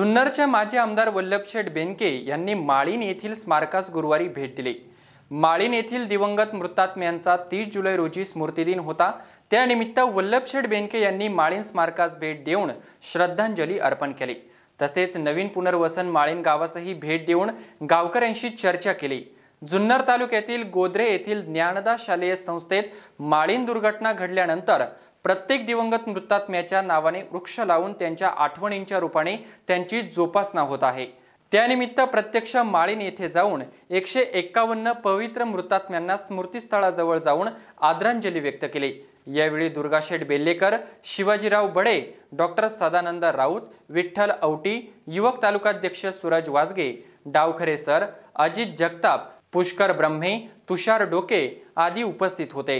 जुन्नरचे माजी आमदार वल्लभशेठ बेनके यांनी माळीण येथील स्मारकास गुरुवारी भेट दिली। माळीण येथील दिवंगत मृतात्म्यांचा 30 जुलै रोजी स्मृतिदिन होता। त्यानिमित्त वल्लभशेठ बेनके यांनी माळीण स्मारकास भेट देऊन श्रद्धांजली अर्पण केली। तसेच नवीन पुनर्वसन माळीण गावासही भेट देऊन गावकऱ्यांशी चर्चा केली। जुन्नर तालुक्यातील गोद्रे येथील ज्ञानदा शालेय संस्थेत माळीण दुर्घटना घडल्यानंतर प्रत्येक दिवंगत मृतात्म्याच्या नावाने वृक्ष लावून त्यांच्या आठवणींच्या रूपाने त्यांची जोपासना होत आहे। त्यानिमित्त प्रत्यक्ष माळीण येथे जाऊन 151 पवित्र मृतात्म्यांना स्मृतिस्थळाजवळ जाऊन आदरांजली व्यक्त केली। यावेळी दुर्गाशेठ बेल्लेकर, शिवाजीराव बडे, डॉक्टर सदानंद राऊत, विठ्ठल औटी, युवक तालुकाध्यक्ष सूरज वाजगे, डावखरे सर, अजित जगताप, पुष्कर ब्रह्मे, तुषार डोके आदी उपस्थित होते।